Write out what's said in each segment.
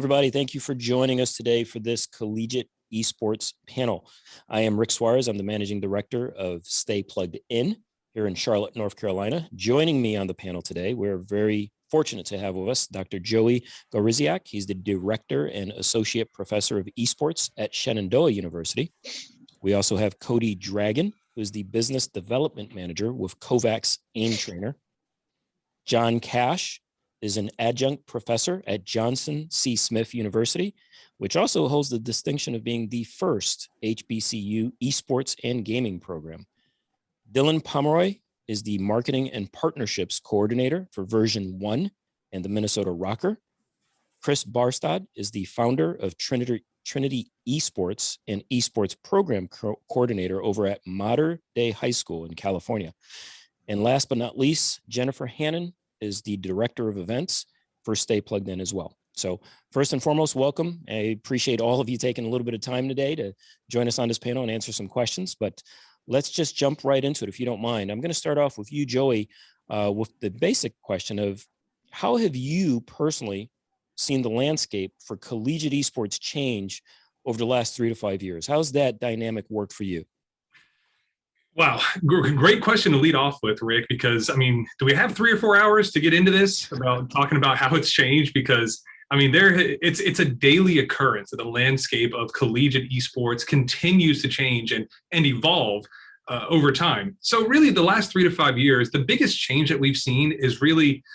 everybody. Thank you for joining us today for this collegiate esports panel. I am Rick Suarez. I'm the managing director of Stay Plugged In here in Charlotte, North Carolina. Joining me on the panel today, we're very fortunate to have with us Dr. Joey Goriziak. He's the director and associate professor of esports at Shenandoah University. We also have Cody Dragon, who's the business development manager with Kovacs Aim Trainer. John Cash is an adjunct professor at Johnson C. Smith University, which also holds the distinction of being the first HBCU esports and gaming program. Dylan Pomeroy is the marketing and partnerships coordinator for version 1 and the Minnesota Rocker. Chris Barstad is the founder of Trinity Esports and esports program coordinator over at Mater Dei High School in California. And last but not least, Jennifer Hannon is the director of events for Stay Plugged In as well. So first and foremost, welcome. I appreciate all of you taking a little bit of time today to join us on this panel and answer some questions, but let's just jump right into it if you don't mind. I'm going to start off with you, Joey, with the basic question of how have you personally seen the landscape for collegiate esports change over the last 3 to 5 years? How's that dynamic work for you? Wow, great question to lead off with, Rick, because, do we have 3 or 4 hours to get into this about talking about how it's changed? Because, it's a daily occurrence that the landscape of collegiate esports continues to change and evolve over time. So really the last 3 to 5 years, the biggest change that we've seen is really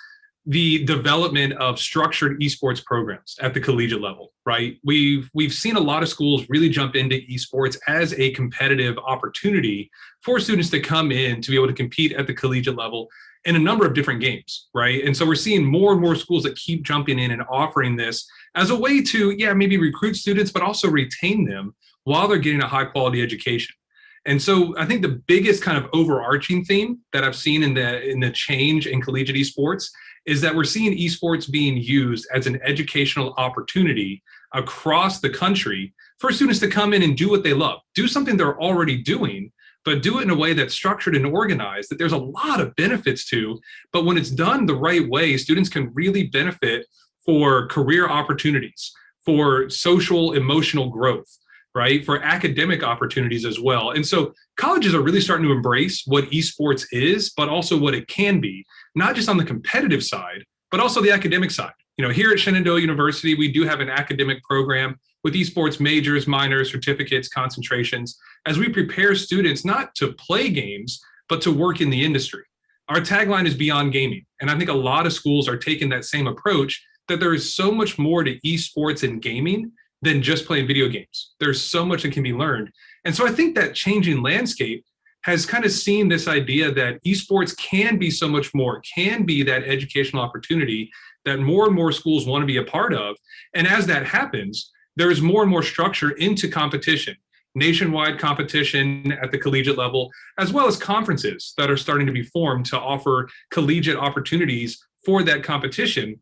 the development of structured esports programs at the collegiate level, right? We've seen a lot of schools really jump into esports as a competitive opportunity for students to come in to be able to compete at the collegiate level in a number of different games, right? And so we're seeing more and more schools that keep jumping in and offering this as a way to, maybe recruit students, but also retain them while they're getting a high quality education. And so I think the biggest kind of overarching theme that I've seen in the change in collegiate esports is that we're seeing esports being used as an educational opportunity across the country for students to come in and do what they love, do something they're already doing, but do it in a way that's structured and organized, that there's a lot of benefits to, but when it's done the right way, students can really benefit for career opportunities, for social, emotional growth, right? For academic opportunities as well. And so colleges are really starting to embrace what esports is, but also what it can be, not just on the competitive side, but also the academic side. Here at Shenandoah University, we do have an academic program with esports majors, minors, certificates, concentrations, as we prepare students not to play games, but to work in the industry. Our tagline is Beyond Gaming. And I think a lot of schools are taking that same approach, that there is so much more to esports and gaming than just playing video games. There's so much that can be learned. And so I think that changing landscape has kind of seen this idea that esports can be so much more, can be that educational opportunity that more and more schools want to be a part of. And as that happens, there's more and more structure into competition, nationwide competition at the collegiate level, as well as conferences that are starting to be formed to offer collegiate opportunities for that competition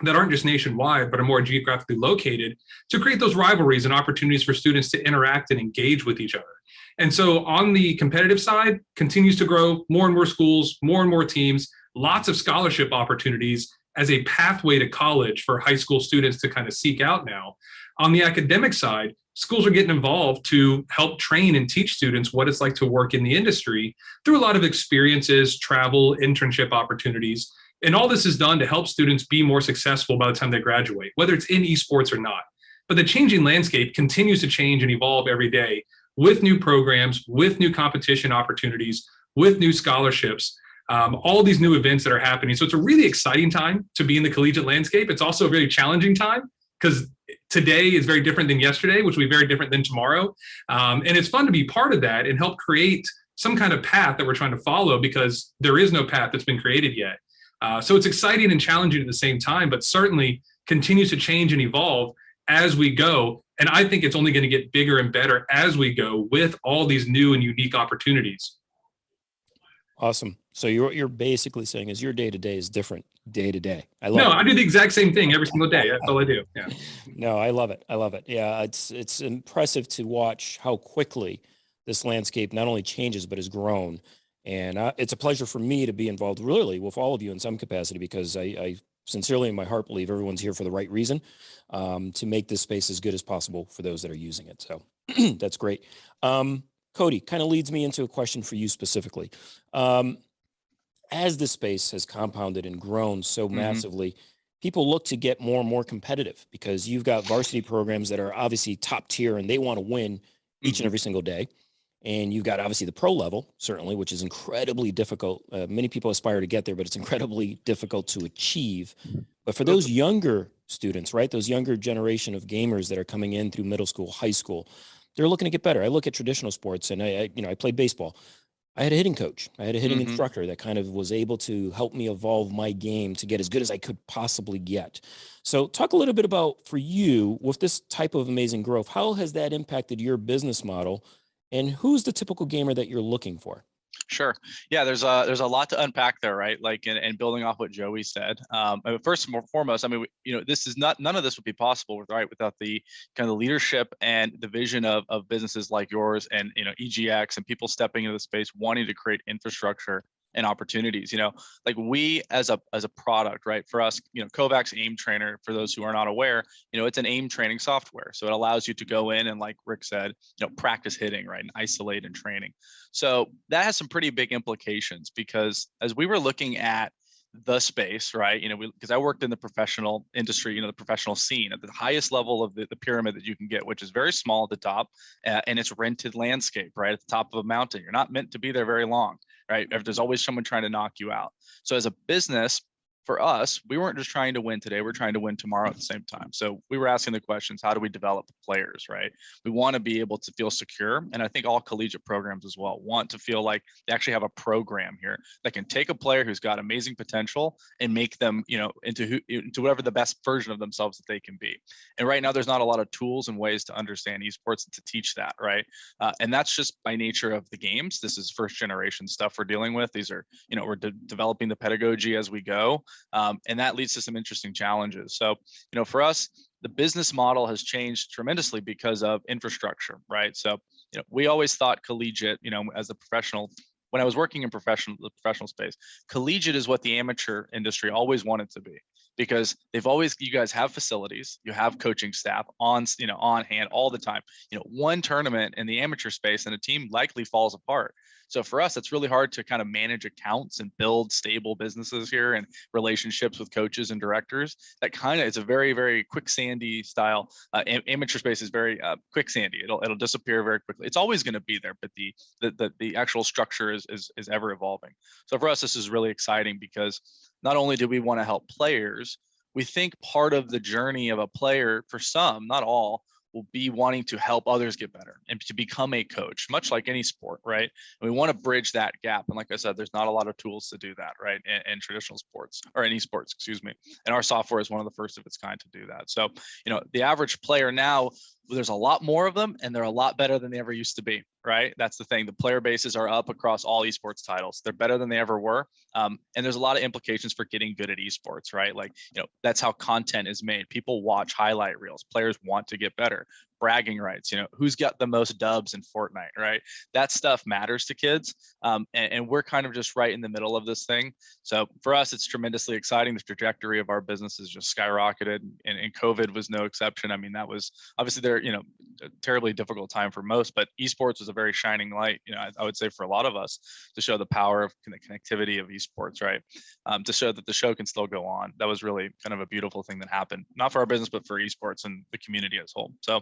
that aren't just nationwide, but are more geographically located, to create those rivalries and opportunities for students to interact and engage with each other. And so on the competitive side, continues to grow, more and more schools, more and more teams, lots of scholarship opportunities as a pathway to college for high school students to kind of seek out now. On the academic side, schools are getting involved to help train and teach students what it's like to work in the industry through a lot of experiences, travel, internship opportunities. And all this is done to help students be more successful by the time they graduate, whether it's in esports or not. But the changing landscape continues to change and evolve every day with new programs, with new competition opportunities, with new scholarships, all these new events that are happening. So it's a really exciting time to be in the collegiate landscape. It's also a very challenging time because today is very different than yesterday, which will be very different than tomorrow. And it's fun to be part of that and help create some kind of path that we're trying to follow, because there is no path that's been created yet. So it's exciting and challenging at the same time, but certainly continues to change and evolve as we go. And I think it's only going to get bigger and better as we go with all these new and unique opportunities. Awesome. So what you're basically saying is your day-to-day is different day to day. I do the exact same thing every single day. That's all I do. Yeah. No, I love it. Yeah. It's impressive to watch how quickly this landscape not only changes, but has grown. And it's a pleasure for me to be involved really with all of you in some capacity, because I sincerely in my heart believe everyone's here for the right reason, to make this space as good as possible for those that are using it. So that's great. Cody, kind of leads me into a question for you specifically. As the space has compounded and grown so massively, people look to get more and more competitive because you've got varsity programs that are obviously top tier and they want to win each and every single day. And you've got obviously the pro level, certainly, which is incredibly difficult. Many people aspire to get there, but it's incredibly difficult to achieve. But for those younger students, right, those younger generation of gamers that are coming in through middle school, high school, they're looking to get better. I look at traditional sports, and I played baseball. I had a hitting coach. I had a hitting instructor that kind of was able to help me evolve my game to get as good as I could possibly get. So talk a little bit about, for you, with this type of amazing growth, how has that impacted your business model, and who's the typical gamer that you're looking for? Sure. Yeah, there's a lot to unpack there, right? Like, and building off what Joey said. First and foremost, I mean, this is none of this would be possible without the kind of the leadership and the vision of businesses like yours and EGX and people stepping into the space, wanting to create infrastructure and opportunities. Like we as a product, right? For us, Kovacs Aim Trainer, for those who are not aware, it's an aim training software. So it allows you to go in and, like Rick said, practice hitting, right? And isolate and training. So that has some pretty big implications, because as we were looking at the space, right? Because I worked in the professional industry, the professional scene at the highest level of the pyramid that you can get, which is very small at the top, and it's rented landscape, right? At the top of a mountain. You're not meant to be there very long, right? There's always someone trying to knock you out. So as a business, for us, we weren't just trying to win today, we're trying to win tomorrow at the same time. So we were asking the questions, how do we develop players, right? We want to be able to feel secure. And I think all collegiate programs as well want to feel like they actually have a program here that can take a player who's got amazing potential and make them, into whatever the best version of themselves that they can be. And right now, there's not a lot of tools and ways to understand esports and to teach that, right? And that's just by nature of the games. This is first generation stuff we're dealing with. These are, we're developing the pedagogy as we go. And that leads to some interesting challenges. So, for us, the business model has changed tremendously because of infrastructure, right? So, we always thought collegiate, as a professional, when I was working in the professional space, collegiate is what the amateur industry always wanted to be, because you guys have facilities, you have coaching staff on hand all the time. One tournament in the amateur space and a team likely falls apart. So for us, it's really hard to kind of manage accounts and build stable businesses here and relationships with coaches and directors. That kind of, it's a very, very quicksandy style. Amateur space is very quicksandy. It'll disappear very quickly. It's always going to be there, but the actual structure is ever evolving. So for us, this is really exciting, because not only do we want to help players, we think part of the journey of a player, for some, not all, will be wanting to help others get better and to become a coach, much like any sport, right? And we want to bridge that gap. And like I said, there's not a lot of tools to do that, right? In traditional sports, or in esports, excuse me. And our software is one of the first of its kind to do that. So, the average player now, there's a lot more of them, and they're a lot better than they ever used to be, right? That's the thing. The player bases are up across all esports titles. They're better than they ever were. And there's a lot of implications for getting good at esports, right? Like, that's how content is made. People watch highlight reels. Players want to get better. Bragging rights, who's got the most dubs in Fortnite, right? That stuff matters to kids. And we're kind of just right in the middle of this thing. So for us, it's tremendously exciting. The trajectory of our business has just skyrocketed, and COVID was no exception. I mean, that was obviously a terribly difficult time for most, but esports was a very shining light, I would say, for a lot of us, to show the power of the connectivity of esports, right? To show that the show can still go on. That was really kind of a beautiful thing that happened, not for our business, but for esports and the community as a whole. So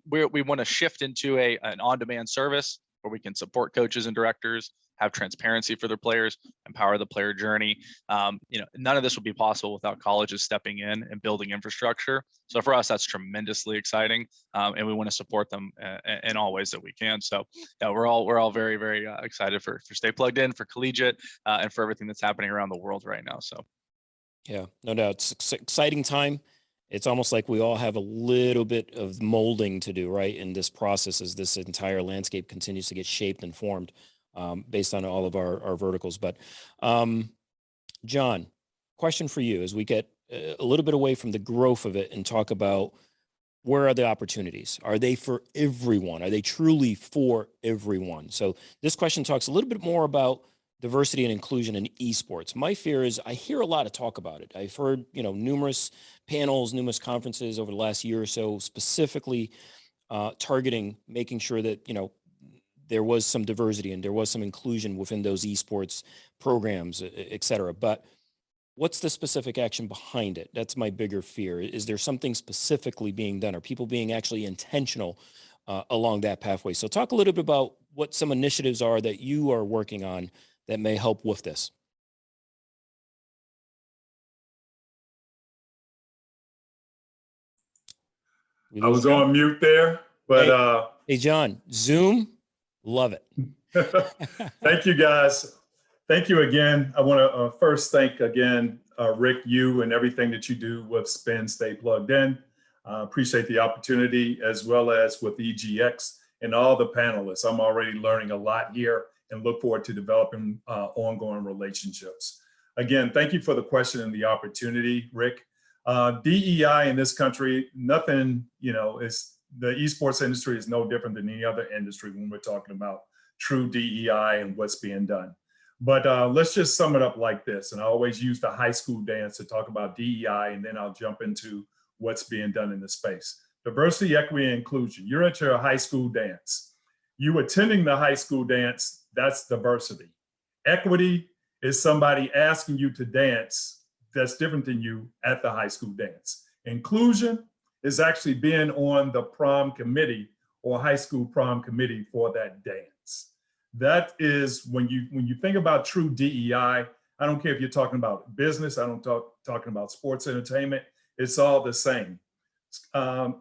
we want to shift into an on-demand service where we can support coaches and directors, have transparency for their players, empower the player journey. None of this would be possible without colleges stepping in and building infrastructure. So for us, that's tremendously exciting, and we want to support them in all ways that we can. So yeah, we're all very, very excited for Stay Plugged In, for collegiate, and for everything that's happening around the world right now. So yeah, no doubt, it's an exciting time. It's almost like we all have a little bit of molding to do, right, in this process, as this entire landscape continues to get shaped and formed based on all of our verticals. But John, question for you as we get a little bit away from the growth of it and talk about, where are the opportunities? Are they for everyone? Are they truly for everyone? So this question talks a little bit more about diversity and inclusion in esports. My fear is I hear a lot of talk about it. I've heard, numerous panels, numerous conferences over the last year or so, specifically targeting making sure that, there was some diversity and there was some inclusion within those esports programs, et cetera. But what's the specific action behind it? That's my bigger fear. Is there something specifically being done? Are people being actually intentional along that pathway? So talk a little bit about what some initiatives are that you are working on that may help with this. I was on mute there, but hey, John, Zoom, love it. Thank you, guys. Thank you again. I want to first thank again, Rick, you and everything that you do with Spin Stay Plugged In. Appreciate the opportunity, as well as with EGX and all the panelists. I'm already learning a lot here and look forward to developing ongoing relationships. Again, thank you for the question and the opportunity, Rick. DEI in this country, nothing, is the esports industry is no different than any other industry when we're talking about true DEI and what's being done. But let's just sum it up like this. And I always use the high school dance to talk about DEI, and then I'll jump into what's being done in the space. Diversity, equity, and inclusion. You're at your high school dance. You attending the high school dance, that's diversity. Equity is somebody asking you to dance that's different than you at the high school dance. Inclusion is actually being on the prom committee or high school prom committee for that dance. That is when you think about true DEI. I don't care if you're talking about business. I don't talking about sports entertainment. It's all the same.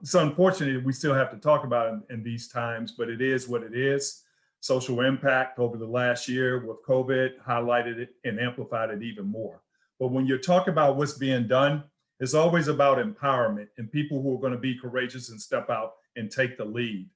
It's unfortunate we still have to talk about it in these times, but it is what it is. Social impact over the last year with COVID highlighted it and amplified it even more. But when you talk about what's being done, it's always about empowerment and people who are going to be courageous and step out and take the lead.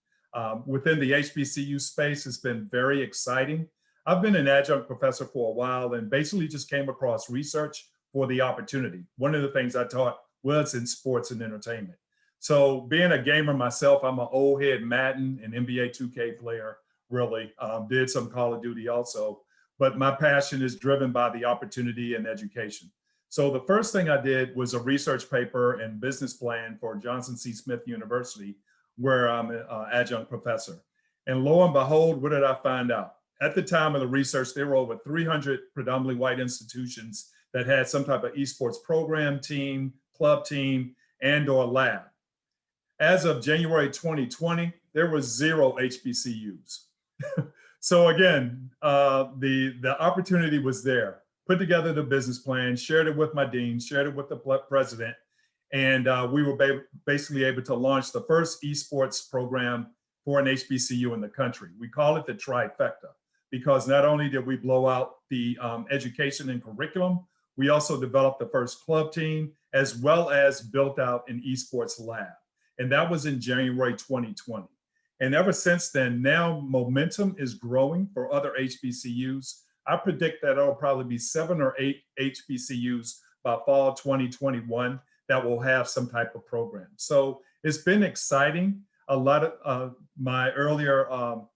Within the HBCU space, it's been very exciting. I've been an adjunct professor for a while and basically just came across research for the opportunity. One of the things I taught was in sports and entertainment. So being a gamer myself, I'm an old head Madden and NBA 2K player, really. Did some Call of Duty also, but my passion is driven by the opportunity and education. So the first thing I did was a research paper and business plan for Johnson C. Smith University, where I'm an adjunct professor. And lo and behold, what did I find out? At the time of the research, there were over 300 predominantly white institutions that had some type of esports program team, club team, and or lab. As of January 2020, there was 0 HBCUs. So again, the opportunity was there. Put together the business plan, shared it with my dean, shared it with the president, and we were basically able to launch the first esports program for an HBCU in the country. We call it the trifecta because not only did we blow out the education and curriculum, we also developed the first club team as well as built out an esports lab. And that was in January 2020. And ever since then, now momentum is growing for other HBCUs. I predict that it'll probably be 7 or 8 HBCUs by fall 2021 that will have some type of program. So it's been exciting. A lot of my earlier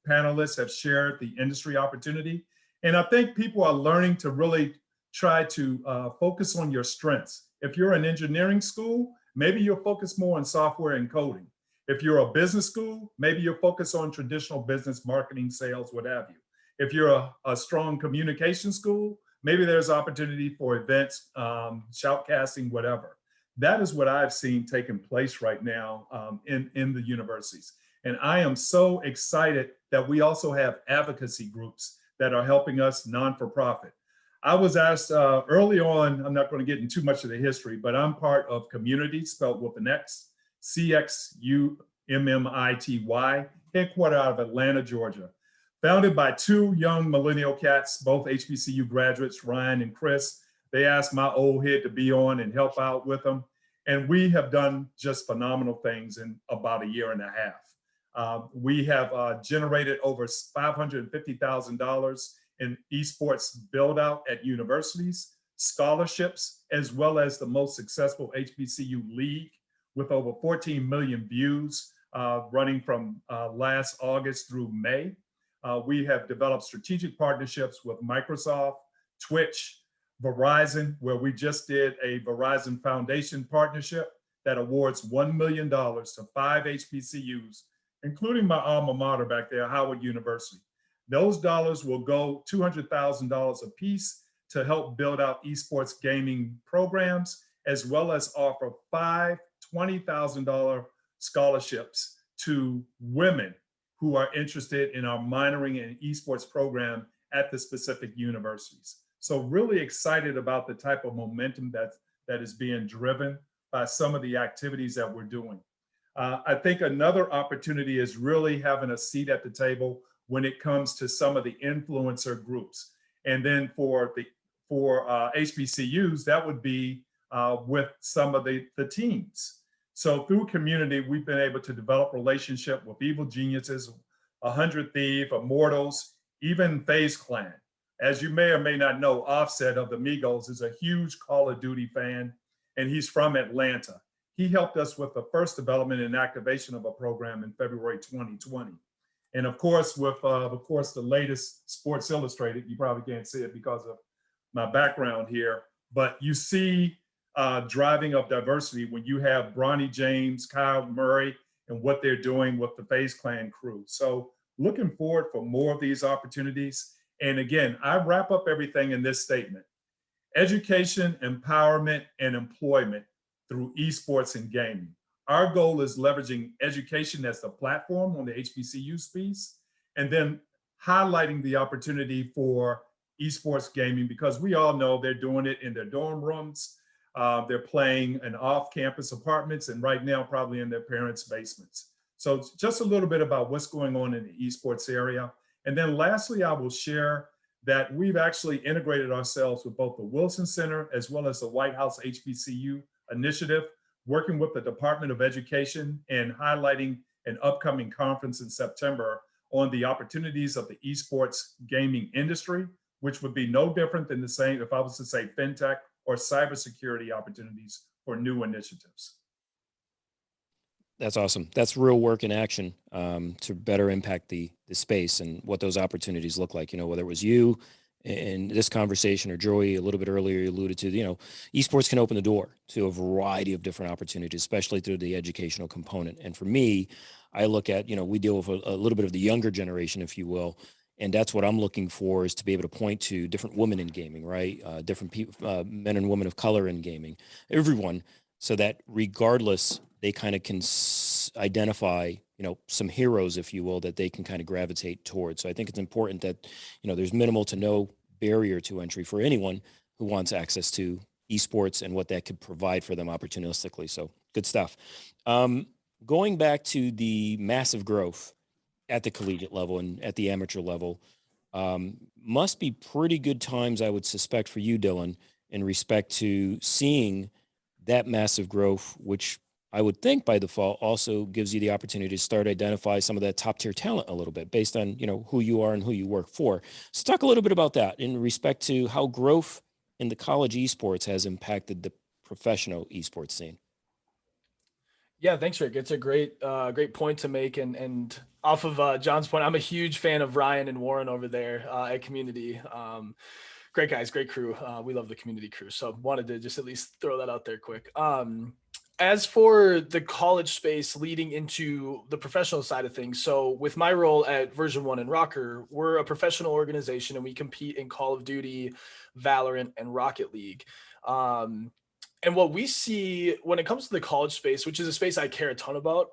panelists have shared the industry opportunity. And I think people are learning to really try to focus on your strengths. If you're an engineering school, maybe you'll focus more on software and coding. If you're a business school, maybe you'll focus on traditional business, marketing, sales, what have you. If you're a strong communication school, maybe there's opportunity for events, shoutcasting, whatever. That is what I've seen taking place right now in the universities. And I am so excited that we also have advocacy groups that are helping us non-for-profit. I was asked early on, I'm not going to get into too much of the history, but I'm part of Community, spelled with an X, CXUMMITY, headquartered out of Atlanta, Georgia. Founded by 2 young millennial cats, both HBCU graduates, Ryan and Chris. They asked my old head to be on and help out with them. And we have done just phenomenal things in about a year and a half. We have generated over $550,000 in esports build out at universities, scholarships, as well as the most successful HBCU league with over 14 million views running from last August through May. We have developed strategic partnerships with Microsoft, Twitch, Verizon, where we just did a Verizon Foundation partnership that awards $1 million to 5 HBCUs, including my alma mater back there, Howard University. Those dollars will go $200,000 a piece to help build out esports gaming programs, as well as offer 5 $20,000 scholarships to women who are interested in our minoring in esports program at the specific universities. So really excited about the type of momentum that is being driven by some of the activities that we're doing. I think another opportunity is really having a seat at the table when it comes to some of the influencer groups. And then for HBCUs, that would be with some of the teams. So through community, we've been able to develop relationship with Evil Geniuses, 100 Thieves, Immortals, even FaZe Clan. As you may or may not know, Offset of the Migos is a huge Call of Duty fan, and he's from Atlanta. He helped us with the first development and activation of a program in February 2020. And of course, the latest Sports Illustrated, you probably can't see it because of my background here, but you see driving of diversity when you have Bronny James, Kyle Murray, and what they're doing with the FaZe Clan crew. So looking forward for more of these opportunities. And again, I wrap up everything in this statement: education, empowerment, and employment through esports and gaming. Our goal is leveraging education as the platform on the HBCU space, and then highlighting the opportunity for esports gaming, because we all know they're doing it in their dorm rooms. They're playing in off-campus apartments, and right now probably in their parents' basements. So just a little bit about what's going on in the esports area. And then lastly, I will share that we've actually integrated ourselves with both the Wilson Center as well as the White House HBCU initiative, working with the Department of Education and highlighting an upcoming conference in September on the opportunities of the esports gaming industry, which would be no different than the same if I was to say fintech or cybersecurity opportunities for new initiatives. That's awesome. That's real work in action to better impact the space and what those opportunities look like. You know, whether it was you in this conversation or Joey a little bit earlier, you alluded to, you know, esports can open the door to a variety of different opportunities, especially through the educational component. And for me, I look at, you know, we deal with a little bit of the younger generation, if you will. And that's what I'm looking for, is to be able to point to different women in gaming, right? Different people, men and women of color in gaming, everyone, so that regardless, they kind of can identify, you know, some heroes, if you will, that they can kind of gravitate towards. So I think it's important that, you know, there's minimal to no barrier to entry for anyone who wants access to esports and what that could provide for them opportunistically. So good stuff. Going back to the massive growth at the collegiate level and at the amateur level, must be pretty good times, I would suspect, for you, Dylan, in respect to seeing that massive growth, which I would think by default also gives you the opportunity to start identify some of that top tier talent a little bit based on, you know, who you are and who you work for. So talk a little bit about that in respect to how growth in the college esports has impacted the professional esports scene. Yeah, thanks, Rick. It's a great point to make. And off of John's point, I'm a huge fan of Ryan and Warren over there at Community. Great guys, great crew. We love the Community crew. So wanted to just at least throw that out there quick. As for the college space leading into the professional side of things, so with my role at Version 1 and Rocker, we're a professional organization and we compete in Call of Duty, Valorant, and Rocket League. And what we see when it comes to the college space, which is a space I care a ton about,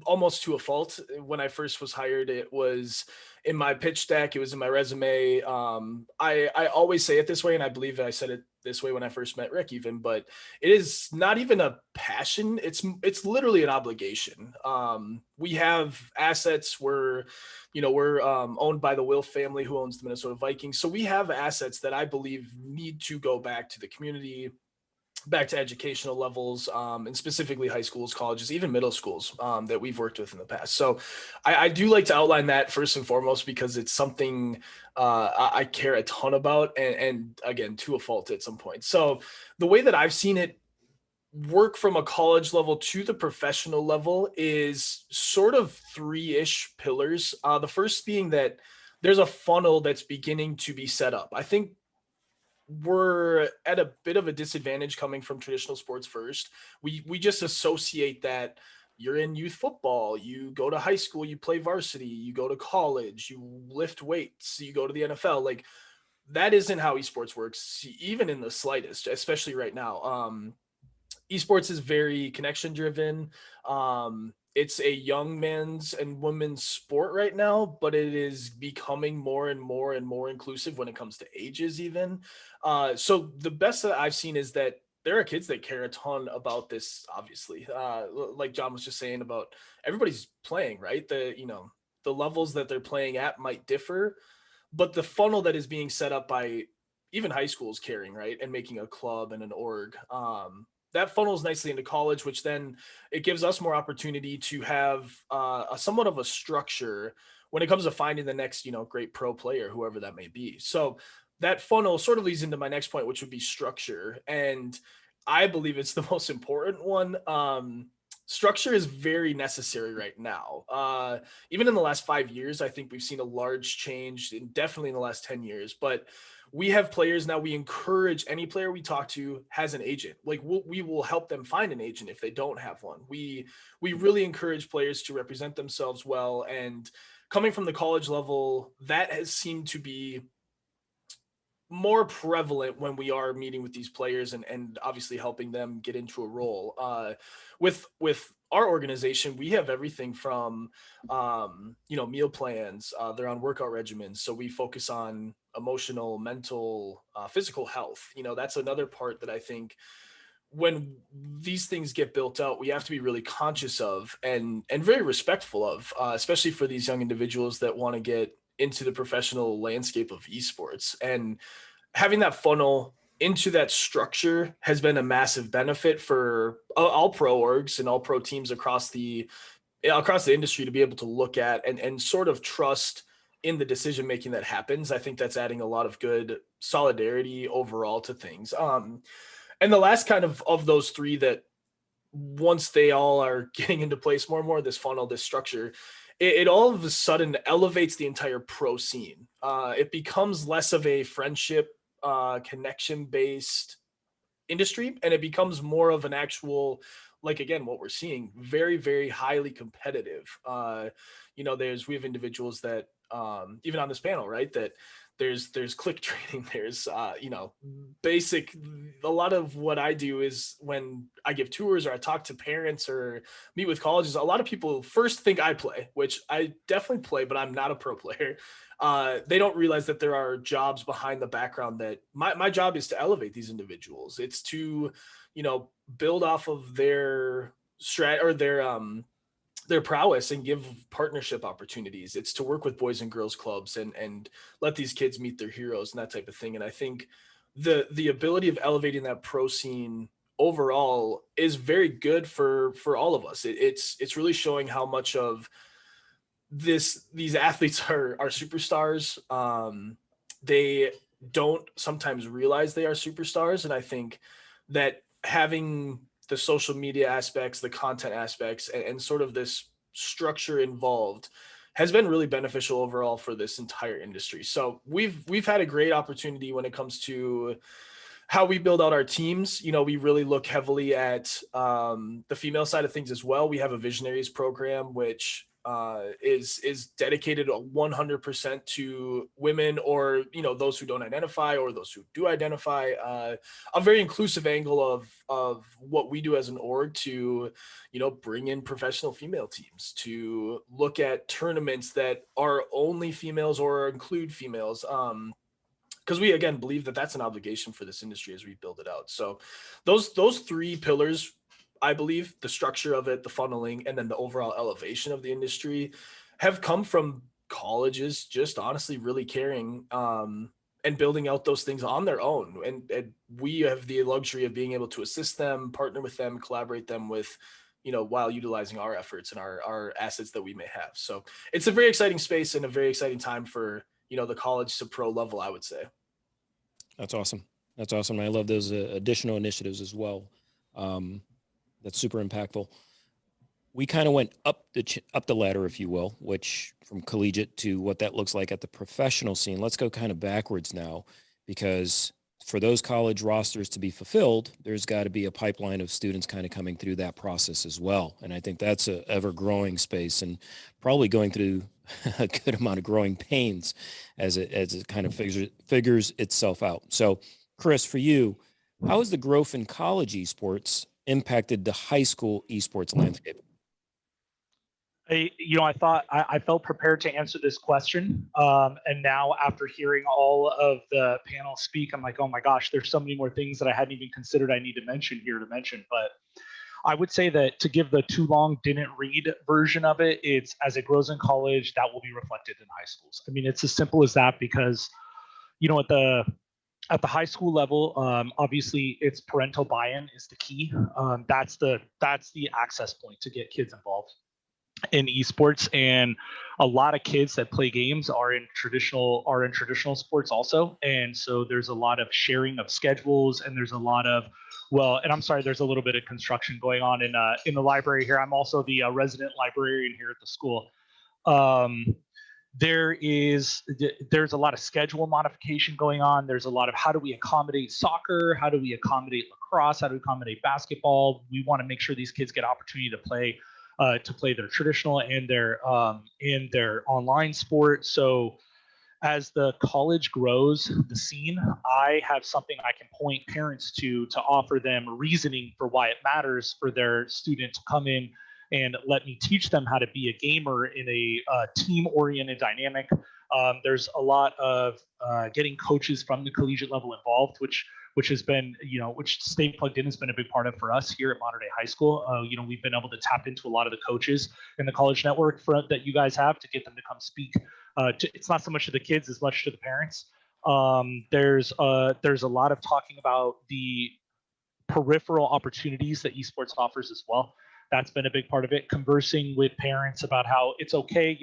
almost to a fault. When I first was hired, it was in my pitch deck, it was in my resume. I always say it this way, and I believe I said it this way when I first met Rick even, but it is not even a passion. It's literally an obligation. We have assets. We're owned by the Wilf family, who owns the Minnesota Vikings. So we have assets that I believe need to go back to the community, back to educational levels, and specifically high schools, colleges, even middle schools that we've worked with in the past. So I do like to outline that first and foremost, because it's something I care a ton about, and again, to a fault at some point. So the way that I've seen it work from a college level to the professional level is sort of three-ish pillars. The first being that there's a funnel that's beginning to be set up. I think we're at a bit of a disadvantage coming from traditional sports first. We just associate that you're in youth football, you go to high school, you play varsity, you go to college, you lift weights, you go to the NFL. Like that isn't how esports works, even in the slightest, especially right now. Esports is very connection driven. It's a young men's and women's sport right now, but it is becoming more and more and more inclusive when it comes to ages even. So the best that I've seen is that there are kids that care a ton about this, obviously. Like John was just saying about everybody's playing, right? The levels that they're playing at might differ, but the funnel that is being set up by even high schools caring, right? And making a club and an org. That funnels nicely into college, which then it gives us more opportunity to have a somewhat of a structure when it comes to finding the next, great pro player, whoever that may be. So that funnel sort of leads into my next point, which would be structure. And I believe it's the most important one. Structure is very necessary right now. Even in the last 5 years, I think we've seen a large change, and definitely in the last 10 years. But we have players now. We encourage any player we talk to has an agent. Like we will help them find an agent if they don't have one. We really encourage players to represent themselves well. And coming from the college level, that has seemed to be more prevalent when we are meeting with these players and obviously helping them get into a role. With our organization, we have everything from meal plans. They're on workout regimens, so we focus on emotional, mental, physical health. That's another part that I think when these things get built out, we have to be really conscious of and very respectful of, especially for these young individuals that want to get into the professional landscape of esports. And having that funnel into that structure has been a massive benefit for all pro orgs and all pro teams across the industry to be able to look at and sort of trust in the decision making that happens. I think that's adding a lot of good solidarity overall to things. And the last kind of those three that once they all are getting into place more and more, this funnel, this structure, it all of a sudden elevates the entire pro scene. It becomes less of a friendship, connection based industry, and it becomes more of an actual, like, again, what we're seeing, very, very highly competitive. We have individuals that even on this panel, right, that there's click training, there's basic. A lot of what I do is when I give tours or I talk to parents or meet with colleges, a lot of people first think I play, which I definitely play, but I'm not a pro player. They don't realize that there are jobs behind the background that my job is to elevate these individuals. It's to build off of their strat or their prowess and give partnership opportunities. It's to work with boys and girls clubs and let these kids meet their heroes and that type of thing. And I think the ability of elevating that pro scene overall is very good for all of us. It's really showing how much of these athletes are superstars. They don't sometimes realize they are superstars. And I think that having the social media aspects, the content aspects, and sort of this structure involved has been really beneficial overall for this entire industry. So we've had a great opportunity when it comes to how we build out our teams. We really look heavily at the female side of things as well. We have a visionaries program, which is dedicated 100% to women or those who don't identify or those who do identify, a very inclusive angle of what we do as an org to bring in professional female teams, to look at tournaments that are only females or include females, because we again believe that that's an obligation for this industry as we build it out. So those three pillars, I believe, the structure of it, the funneling, and then the overall elevation of the industry, have come from colleges just honestly really caring and building out those things on their own. And we have the luxury of being able to assist them, partner with them, collaborate them with, while utilizing our efforts and our assets that we may have. So it's a very exciting space and a very exciting time for, the college to pro level, I would say. That's awesome. That's awesome. I love those additional initiatives as well. That's super impactful. We kind of went up the ladder, if you will, which from collegiate to what that looks like at the professional scene. Let's go kind of backwards now, because for those college rosters to be fulfilled, there's got to be a pipeline of students kind of coming through that process as well. And I think that's a ever growing space, and probably going through a good amount of growing pains as it kind of figures itself out. So, Chris, for you, how has the growth in college esports impacted the high school esports landscape? I felt prepared to answer this question. And now after hearing all of the panel speak, I'm like, oh my gosh, there's so many more things that I hadn't even considered I need to mention here to mention. But I would say that to give the too long didn't read version of it, it's as it grows in college, that will be reflected in high schools. I mean, it's as simple as that, because, at the high school level, obviously it's parental buy-in is the key. That's the access point to get kids involved in esports, and a lot of kids that play games are in traditional sports also, and so there's a lot of sharing of schedules, and there's a lot of there's a little bit of construction going on in the library here. I'm also the resident librarian here at the school. There's a lot of schedule modification going on. There's a lot of how do we accommodate soccer, how do we accommodate lacrosse, how do we accommodate basketball. We want to make sure these kids get opportunity to play their traditional and their online sport. So as the college grows, the scene, I have something I can point parents to offer them reasoning for why it matters for their student to come in and let me teach them how to be a gamer in a team-oriented dynamic. There's a lot of getting coaches from the collegiate level involved, which has been, which Stay Plugged In has been a big part of for us here at Modern Day High School. We've been able to tap into a lot of the coaches in the college network that you guys have to get them to come speak. It's not so much to the kids as much to the parents. There's a lot of talking about the peripheral opportunities that esports offers as well. That's been a big part of it. Conversing with parents about how it's okay.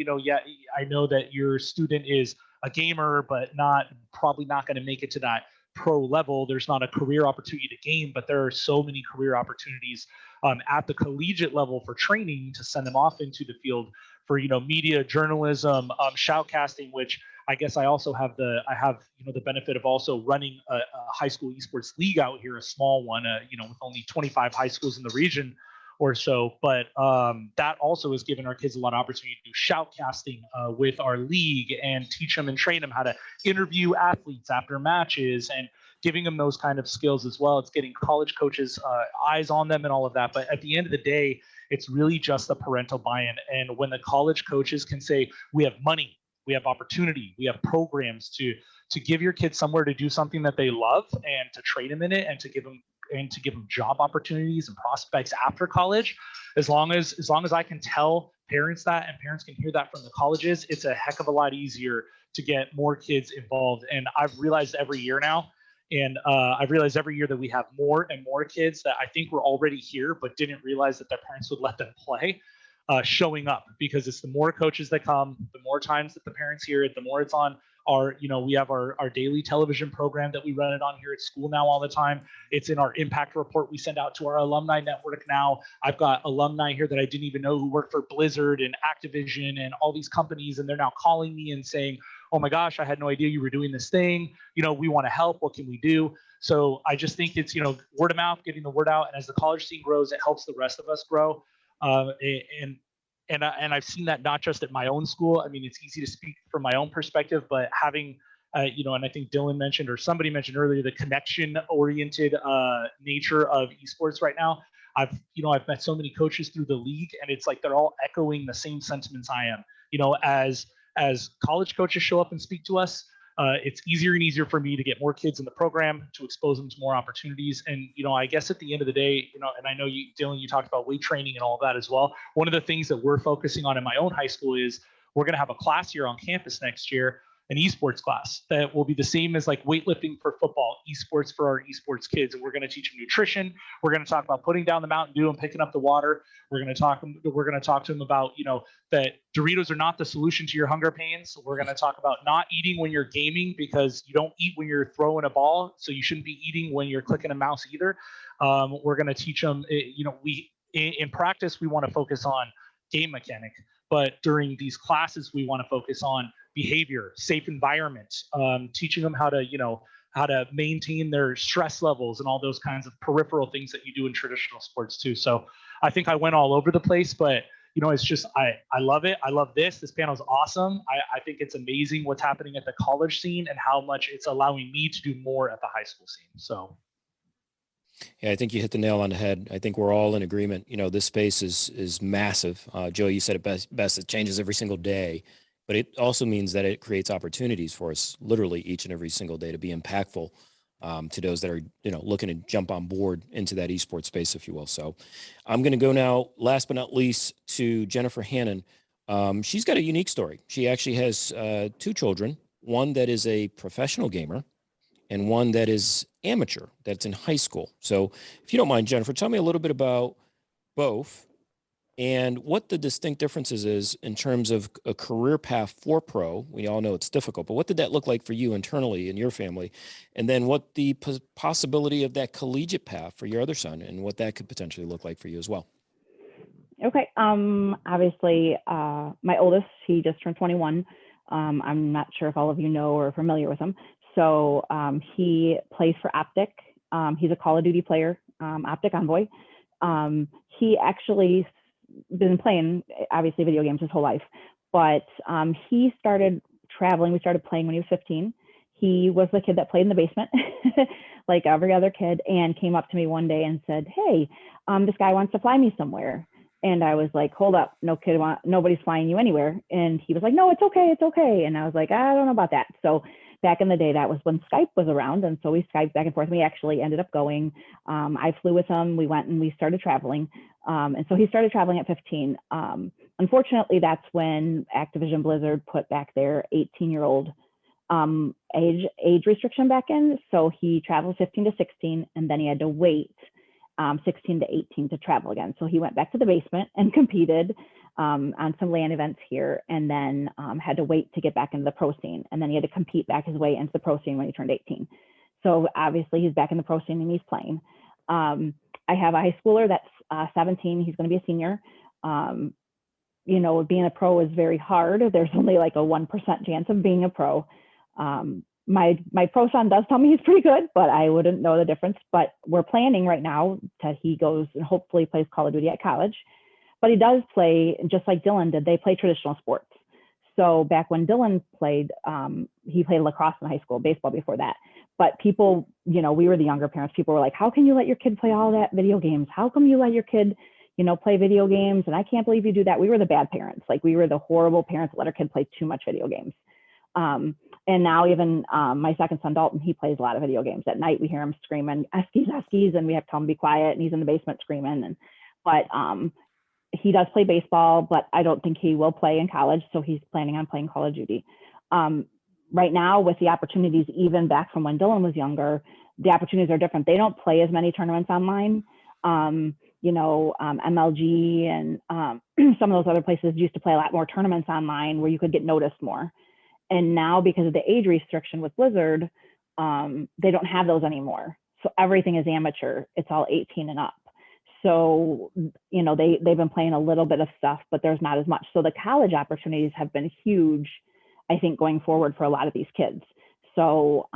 I know that your student is a gamer, but probably not going to make it to that pro level. There's not a career opportunity to game, but there are so many career opportunities at the collegiate level for training to send them off into the field for media, journalism, shoutcasting, which I guess I also have the benefit of also running a high school esports league out here, a small one, with only 25 high schools in the region or so. But that also has given our kids a lot of opportunity to do shoutcasting with our league and teach them and train them how to interview athletes after matches and giving them those kind of skills as well. It's getting college coaches eyes on them and all of that. But at the end of the day, it's really just the parental buy-in. And when the college coaches can say, we have money, we have opportunity, we have programs to give your kids somewhere to do something that they love and to train them in it and to give them job opportunities and prospects after college. As long as I can tell parents that, and parents can hear that from the colleges, it's a heck of a lot easier to get more kids involved. And I've realized every year now, that we have more and more kids that I think were already here but didn't realize that their parents would let them play, showing up, because it's the more coaches that come, the more times that the parents hear it, the more it's on we have our daily television program that we run it on here at school now all the time. It's in our impact report we send out to our alumni network now. I've got alumni here that I didn't even know who work for Blizzard and Activision and all these companies, and they're now calling me and saying, oh my gosh, I had no idea you were doing this thing. We want to help. What can we do? So I just think it's, word of mouth, getting the word out. And as the college scene grows, it helps the rest of us grow. And I've seen that not just at my own school. I mean, it's easy to speak from my own perspective, but having, and I think Dylan mentioned, or somebody mentioned earlier, the connection-oriented nature of esports right now. I've met so many coaches through the league, and it's like they're all echoing the same sentiments I am. As college coaches show up and speak to us, it's easier and easier for me to get more kids in the program, to expose them to more opportunities. And, I guess at the end of the day, and I know you, Dylan, you talked about weight training and all of that as well. One of the things that we're focusing on in my own high school is we're going to have a class here on campus next year an esports class that will be the same as like weightlifting for football, esports for our esports kids. And we're going to teach them nutrition. We're going to talk about putting down the Mountain Dew and picking up the water. We're going to talk to them about, that Doritos are not the solution to your hunger pains. We're going to talk about not eating when you're gaming, because you don't eat when you're throwing a ball. So you shouldn't be eating when you're clicking a mouse either. We're going to teach them, in practice, we want to focus on game mechanic, but during these classes, we want to focus on behavior, safe environment, teaching them how to maintain their stress levels and all those kinds of peripheral things that you do in traditional sports too. So I think I went all over the place, but it's just, I love it. I love this. This panel is awesome. I think it's amazing what's happening at the college scene and how much it's allowing me to do more at the high school scene. So. Yeah, I think you hit the nail on the head. I think we're all in agreement. This space is massive. Joe, you said it best. It changes every single day, but it also means that it creates opportunities for us literally each and every single day to be impactful to those that are, looking to jump on board into that esports space, if you will. So I'm going to go now, last but not least, to Jennifer Hannon. She's got a unique story. She actually has 2 children, one that is a professional gamer and one that is amateur, that's in high school. So if you don't mind, Jennifer, tell me a little bit about both and what the distinct differences is in terms of a career path for pro. We all know it's difficult, but what did that look like for you internally in your family? And then what the possibility of that collegiate path for your other son and what that could potentially look like for you as well. Okay. Obviously, my oldest, he just turned 21. I'm not sure if all of you know or are familiar with him. So he plays for Optic. He's a Call of Duty player, Optic Envoy. He actually been playing, obviously, video games his whole life, but he started traveling. We started playing when he was 15. He was the kid that played in the basement, like every other kid, and came up to me one day and said, "Hey, this guy wants to fly me somewhere." And I was like, "Hold up, nobody's flying you anywhere." And he was like, "No, it's okay, it's okay." And I was like, "I don't know about that." So back in the day, that was when Skype was around. And so we Skyped back and forth. We actually ended up going. I flew with him. We went and we started traveling. And so he started traveling at 15. Unfortunately, that's when Activision Blizzard put back their 18-year-old age restriction back in. So he traveled 15 to 16, and then he had to wait 16 to 18 to travel again. So he went back to the basement and competed on some LAN events here, and then had to wait to get back into the pro scene. And then he had to compete back his way into the pro scene when he turned 18. So obviously he's back in the pro scene and he's playing. I have a high schooler that's 17. He's going to be a senior. Being a pro is very hard. There's only like a 1% chance of being a pro. My pro son does tell me he's pretty good, but I wouldn't know the difference. But we're planning right now that he goes and hopefully plays Call of Duty at college. But he does play, just like Dylan did, they play traditional sports. So back when Dylan played, he played lacrosse in high school, baseball before that. But people, we were the younger parents. People were like, "How can you let your kid play all that video games? How come you let your kid, play video games? And I can't believe you do that." We were the bad parents. Like, we were the horrible parents that let our kid play too much video games. And now even my second son, Dalton, he plays a lot of video games. At night, we hear him screaming, "Eskies, Eskies," and we have to tell him to be quiet. And he's in the basement screaming. But he does play baseball, but I don't think he will play in college. So he's planning on playing Call of Duty. Right now, with the opportunities, even back from when Dylan was younger, the opportunities are different. They don't play as many tournaments online. MLG and some of those other places used to play a lot more tournaments online where you could get noticed more. And now, because of the age restriction with Blizzard, they don't have those anymore. So everything is amateur. It's all 18 and up. So, they've been playing a little bit of stuff, but there's not as much. So the college opportunities have been huge, I think, going forward for a lot of these kids. So,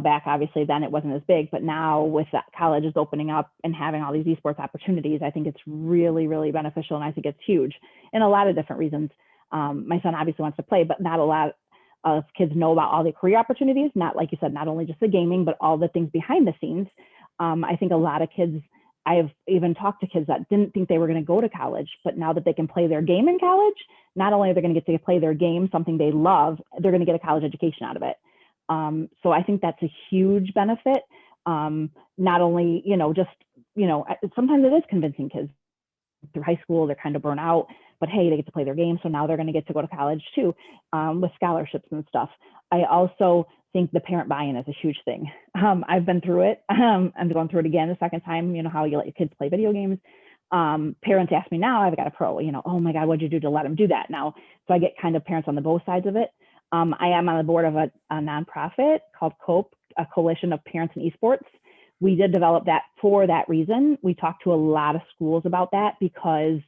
back obviously then it wasn't as big, but now with that colleges opening up and having all these esports opportunities, I think it's really, really beneficial. And I think it's huge in a lot of different reasons. My son obviously wants to play, but not a lot of kids know about all the career opportunities. Not, like you said, not only just the gaming, but all the things behind the scenes. I think a lot of kids, I've even talked to kids that didn't think they were going to go to college, but now that they can play their game in college, not only are they going to get to play their game, something they love, they're going to get a college education out of it. So I think that's a huge benefit. Not only, sometimes it is convincing kids through high school, they're kind of burnt out. but hey, they get to play their game. So now they're going to get to go to college too, with scholarships and stuff. I also think the parent buy-in is a huge thing. I've been through it. I'm going through it again the second time, how you let your kids play video games. Parents ask me now, I've got a pro, oh my God, what'd you do to let them do that now? So I get kind of parents on the both sides of it. I am on the board of a nonprofit called COPE, a coalition of parents in esports. We did develop that for that reason. We talked to a lot of schools about that because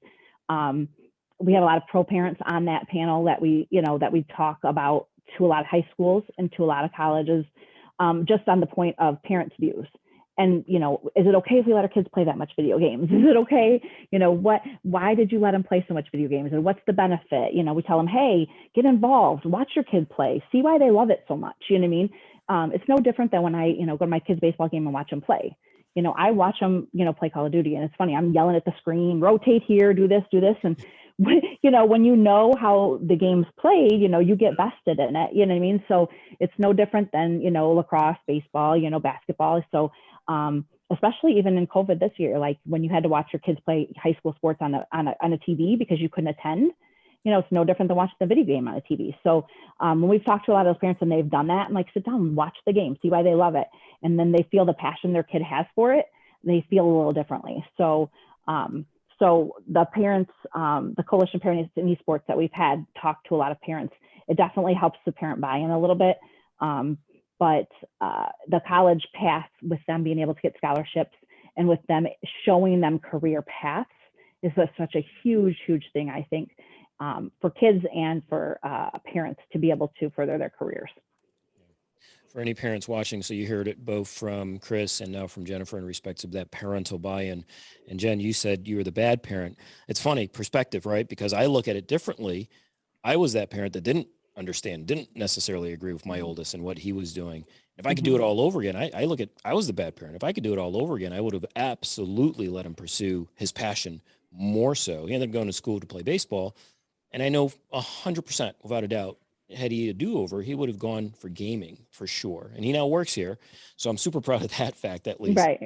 we have a lot of pro parents on that panel that we talk about to a lot of high schools and to a lot of colleges, just on the point of parents' views. And, is it okay if we let our kids play that much video games? Is it okay? Why did you let them play so much video games? And what's the benefit? We tell them, hey, get involved, watch your kid play, see why they love it so much. You know what I mean? It's no different than when I, go to my kid's baseball game and watch them play. I watch them, play Call of Duty, and it's funny. I'm yelling at the screen, rotate here, do this. And, when you know how the game's played, you get vested in it. You know what I mean? So it's no different than, lacrosse, baseball, basketball. So, especially even in COVID this year, like when you had to watch your kids play high school sports on a TV because you couldn't attend, it's no different than watching the video game on a TV. So when we've talked to a lot of those parents and they've done that, and like, sit down and watch the game, see why they love it. And then they feel the passion their kid has for it, they feel a little differently. So, the parents, the Coalition Parents in Esports that we've had talk to a lot of parents, it definitely helps the parent buy-in a little bit. But the college path, with them being able to get scholarships and with them showing them career paths, is such a huge, huge thing, I think, for kids and for parents to be able to further their careers. For any parents watching, so you heard it both from Chris and now from Jennifer in respects of that parental buy-in. And Jen, you said you were the bad parent. It's funny, perspective, right? Because I look at it differently. I was that parent that didn't understand, didn't necessarily agree with my oldest and what he was doing. If I could do it all over again, I was the bad parent. If I could do it all over again, I would have absolutely let him pursue his passion more so. He ended up going to school to play baseball. And I know 100% without a doubt, had he a do-over, he would have gone for gaming for sure. And he now works here. So I'm super proud of that fact, at least. Right.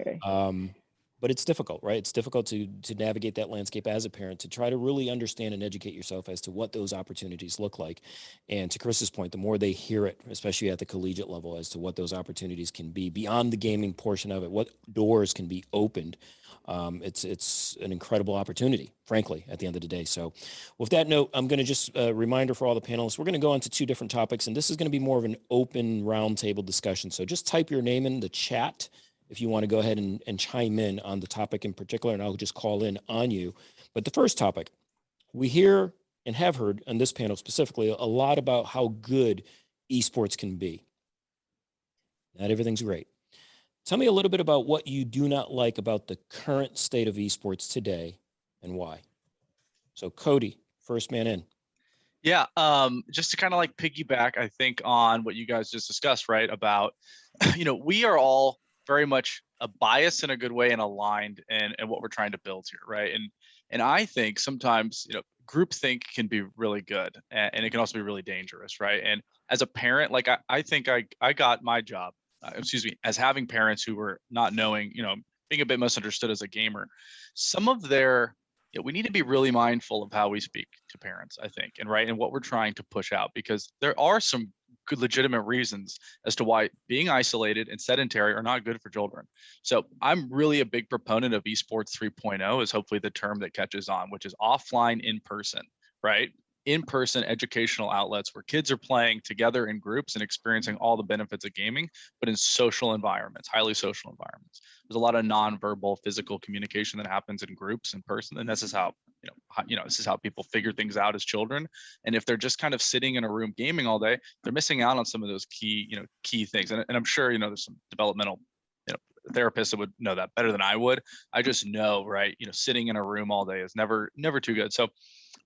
But it's difficult, right? It's difficult to navigate that landscape as a parent, to try to really understand and educate yourself as to what those opportunities look like. And to Chris's point, the more they hear it, especially at the collegiate level, as to what those opportunities can be beyond the gaming portion of it, what doors can be opened, it's an incredible opportunity, frankly, at the end of the day. So with that note, I'm going to just a reminder for all the panelists, we're going to go into two different topics, and this is going to be more of an open roundtable discussion. So just type your name in the chat if you want to go ahead and chime in on the topic in particular, and I'll just call in on you. But the first topic, we hear and have heard on this panel specifically a lot about how good esports can be. Not everything's great. Tell me a little bit about what you do not like about the current state of esports today and why. So Cody, first man in. Yeah, just to kind of like piggyback, I think, on what you guys just discussed, right? About, we are all very much a bias in a good way and aligned in what we're trying to build here, right? And I think sometimes, groupthink can be really good, and it can also be really dangerous, right? And as a parent, like I think I got my job, as having parents who were not knowing, being a bit misunderstood as a gamer. Some of their, we need to be really mindful of how we speak to parents, I think, and what we're trying to push out, because there are some good legitimate reasons as to why being isolated and sedentary are not good for children. So I'm really a big proponent of esports 3.0, is hopefully the term that catches on, which is offline, in person, right? In-person educational outlets where kids are playing together in groups and experiencing all the benefits of gaming, but in social environments, highly social environments. There's a lot of nonverbal physical communication that happens in groups in person, and this is how this is how people figure things out as children. And if they're just kind of sitting in a room gaming all day, they're missing out on some of those key things. And I'm sure there's some developmental therapists that would know that better than I would. I just know, right? Sitting in a room all day is never too good. So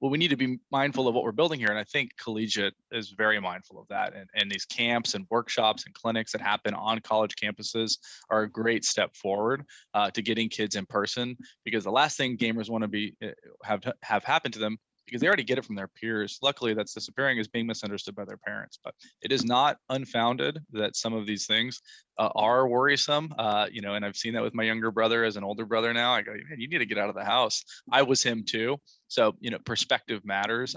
we need to be mindful of what we're building here. And I think collegiate is very mindful of that. And these camps and workshops and clinics that happen on college campuses are a great step forward to getting kids in person, because the last thing gamers want to be have happen to them because they already get it from their peers. Luckily, that's disappearing, is being misunderstood by their parents. But it is not unfounded that some of these things are worrisome. And I've seen that with my younger brother as an older brother now. I go, man, you need to get out of the house. I was him too. So, perspective matters.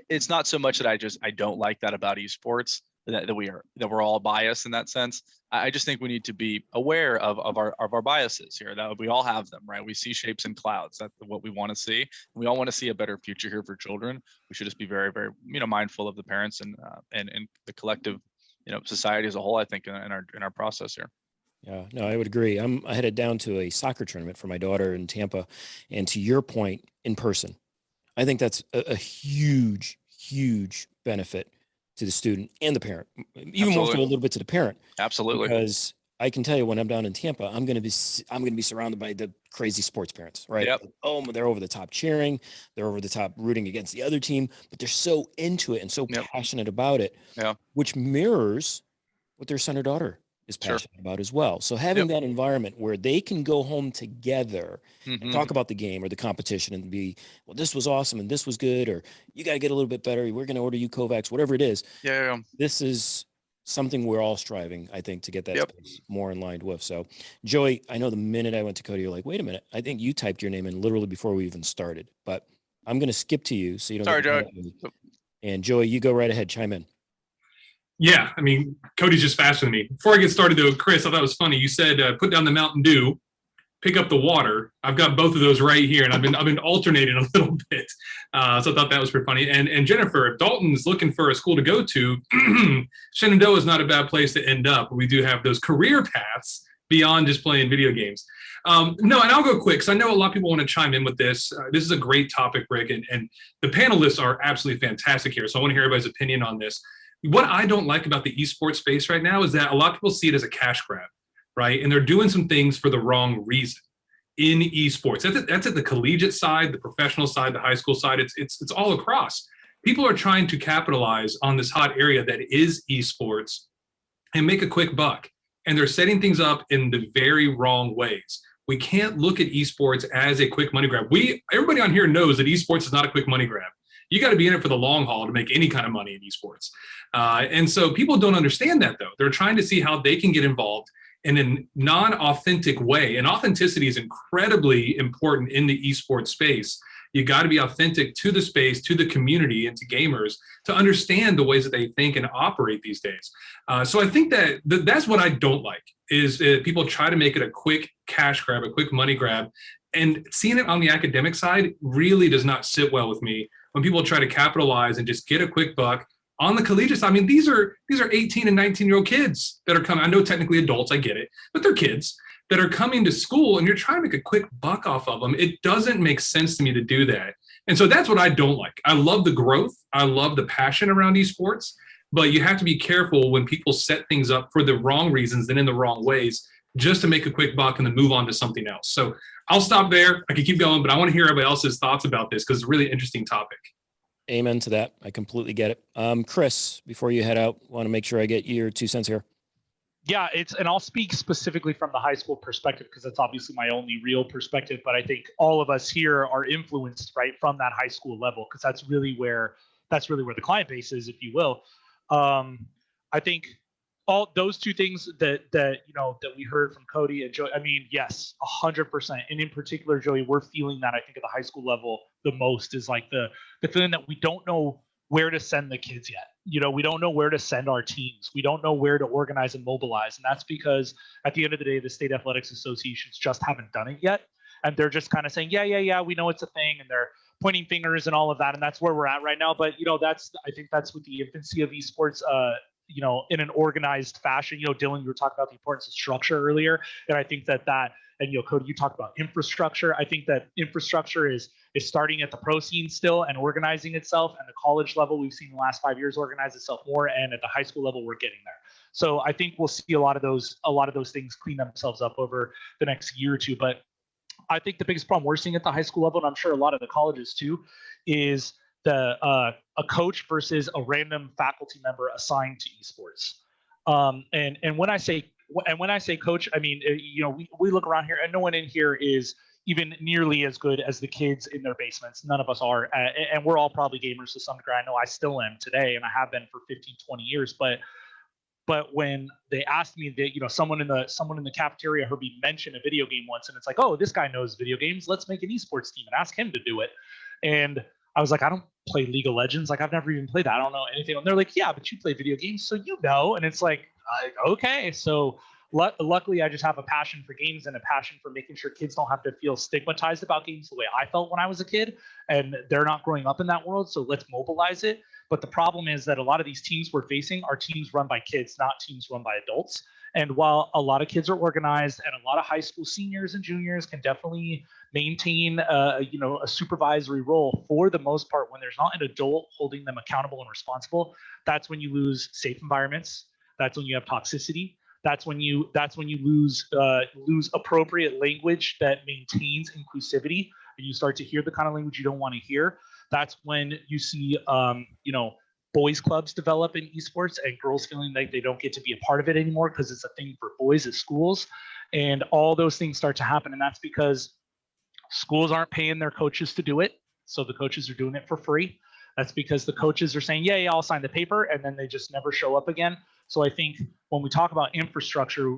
It's not so much that I don't like that about esports, that we're all biased in that sense. I just think we need to be aware of our biases here, that we all have them, right? We see shapes in clouds. That's what we want to see. We all want to see a better future here for children. We should just be very, very, mindful of the parents and the collective, society as a whole, I think, in our process here. Yeah, no, I would agree. I headed down to a soccer tournament for my daughter in Tampa, and to your point, in person, I think that's a huge, huge benefit to the student and the parent, even more so a little bit to the parent. Absolutely. Because I can tell you, when I'm down in Tampa, I'm going to be surrounded by the crazy sports parents, right? Yep. Oh, they're over the top cheering, they're over the top rooting against the other team, but they're so into it and so passionate about it, which mirrors what their son or daughter is passionate about as well. So having that environment where they can go home together and talk about the game or the competition and be, well, this was awesome and this was good, or you got to get a little bit better, we're going to order you Kovacs, whatever it is. This is something we're all striving, I think, to get that space more in line with. So Joey, I know the minute I went to Cody, you're like, wait a minute, I think you typed your name in literally before we even started, but I'm going to skip to you so you don't. Sorry, Joey. And Joey, you go right ahead, chime in. Yeah, I mean, Cody's just faster than me. Before I get started, though, Chris, I thought it was funny. You said put down the Mountain Dew, pick up the water. I've got both of those right here, and I've been alternating a little bit. So I thought that was pretty funny. And Jennifer, if Dalton's looking for a school to go to, Shenandoah is not a bad place to end up. We do have those career paths beyond just playing video games. No, and I'll go quick because I know a lot of people want to chime in with this. This is a great topic, Rick, and the panelists are absolutely fantastic here. So I want to hear everybody's opinion on this. What I don't like about the esports space right now is that a lot of people see it as a cash grab, right? And they're doing some things for the wrong reason in esports. That's at the collegiate side, the professional side, the high school side. It's all across. People are trying to capitalize on this hot area that is esports and make a quick buck. And they're setting things up in the very wrong ways. We can't look at esports as a quick money grab. Everybody on here knows that esports is not a quick money grab. You got to be in it for the long haul to make any kind of money in esports. And so people don't understand that, though. They're trying to see how they can get involved in a non-authentic way. And authenticity is incredibly important in the esports space. You got to be authentic to the space, to the community, and to gamers to understand the ways that they think and operate these days. So I think that's what I don't like, is people try to make it a quick cash grab, a quick money grab. And seeing it on the academic side really does not sit well with me when people try to capitalize and just get a quick buck. On the collegiate side, I mean, these are 18 and 19-year-old kids that are coming. I know technically adults, I get it, but they're kids that are coming to school, and you're trying to make a quick buck off of them. It doesn't make sense to me to do that. And so that's what I don't like. I love the growth. I love the passion around esports, but you have to be careful when people set things up for the wrong reasons and in the wrong ways just to make a quick buck and then move on to something else. So I'll stop there. I can keep going, but I want to hear everybody else's thoughts about this because it's a really interesting topic. Amen to that. I completely get it. Chris, before you head out, want to make sure I get your 2 cents here. Yeah, and I'll speak specifically from the high school perspective because that's obviously my only real perspective. But I think all of us here are influenced, right, from that high school level because that's really where the client base is, if you will. I think all those two things that we heard from Cody and Joey. I mean, yes, 100%. And in particular, Joey, we're feeling that I think at the high school level the most is like the feeling that we don't know where to send the kids yet. We don't know where to send our teams. We don't know where to organize and mobilize. And that's because at the end of the day, the state athletics associations just haven't done it yet. And they're just kind of saying, yeah, we know it's a thing. And they're pointing fingers and all of that. And that's where we're at right now. But, I think that's with the infancy of esports, in an organized fashion. Dylan, you were talking about the importance of structure earlier. And I think that, and Cody, you talked about infrastructure. I think that infrastructure is starting at the pro scene still and organizing itself. And the college level, we've seen the last 5 years organize itself more. And at the high school level, we're getting there. So I think we'll see a lot of those things clean themselves up over the next year or two. But I think the biggest problem we're seeing at the high school level, and I'm sure a lot of the colleges too, is a coach versus a random faculty member assigned to esports. And when I say coach, I mean, we look around here and no one in here is even nearly as good as the kids in their basements. None of us are. And we're all probably gamers to some degree. I know I still am today, and I have been for 15, 20 years. But when they asked me that, someone in the cafeteria heard me mention a video game once, and it's like, oh, this guy knows video games. Let's make an esports team and ask him to do it. And I was like, I don't play League of Legends. Like, I've never even played that. I don't know anything. And they're like, yeah, but you play video games, so you know. And it's like, okay. So luckily, I just have a passion for games and a passion for making sure kids don't have to feel stigmatized about games the way I felt when I was a kid. And they're not growing up in that world, so let's mobilize it. But the problem is that a lot of these teams we're facing are teams run by kids, not teams run by adults. And while a lot of kids are organized and a lot of high school seniors and juniors can definitely maintain a supervisory role, for the most part, when there's not an adult holding them accountable and responsible, that's when you lose safe environments. That's when you have toxicity. That's when you lose appropriate language that maintains inclusivity, and you start to hear the kind of language you don't want to hear. That's when you see boys clubs develop in esports and girls feeling like they don't get to be a part of it anymore because it's a thing for boys at schools, and all those things start to happen. And that's because schools aren't paying their coaches to do it, so the coaches are doing it for free. That's because the coaches are saying, yeah, I'll sign the paper, and then they just never show up again. So I think when we talk about infrastructure,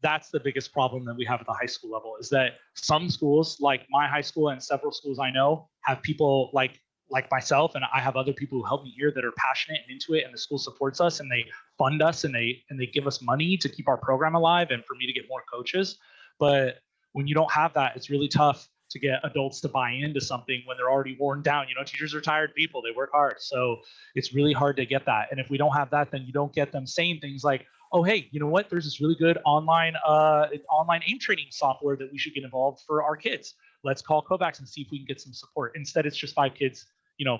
that's the biggest problem that we have at the high school level, is that some schools, like my high school and several schools I know, have people like myself, and I have other people who help me here that are passionate and into it, and the school supports us and they fund us and they give us money to keep our program alive and for me to get more coaches. But when you don't have that, it's really tough to get adults to buy into something when they're already worn down. Teachers are tired people, they work hard. So it's really hard to get that. And if we don't have that, then you don't get them saying things like, oh, hey, you know what? There's this really good online aim training software that we should get involved for our kids. Let's call Kovacs and see if we can get some support. Instead, it's just 5 kids,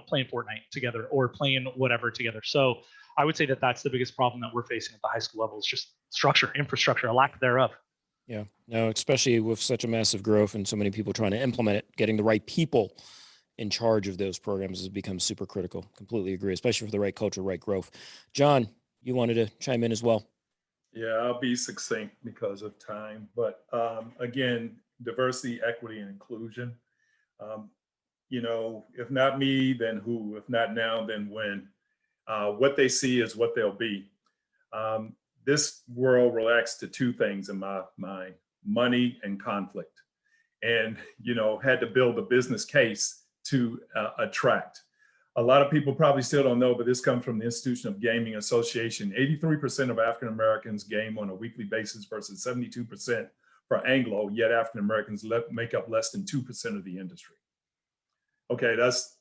playing Fortnite together or playing whatever together. So I would say that that's the biggest problem that we're facing at the high school level, is just structure, infrastructure, a lack thereof. Yeah, no, especially with such a massive growth and so many people trying to implement it, getting the right people in charge of those programs has become super critical. Completely agree, especially for the right culture, right growth. John, you wanted to chime in as well. Yeah, I'll be succinct because of time. But again, diversity, equity, and inclusion. If not me, then who? If not now, then when? What they see is what they'll be. This world relates to 2 things in my mind: money and conflict. And, had to build a business case to attract. A lot of people probably still don't know, but this comes from the Institution of Gaming Association. 83% of African Americans game on a weekly basis versus 72% for Anglo, yet African Americans make up less than 2% of the industry. Okay, that's,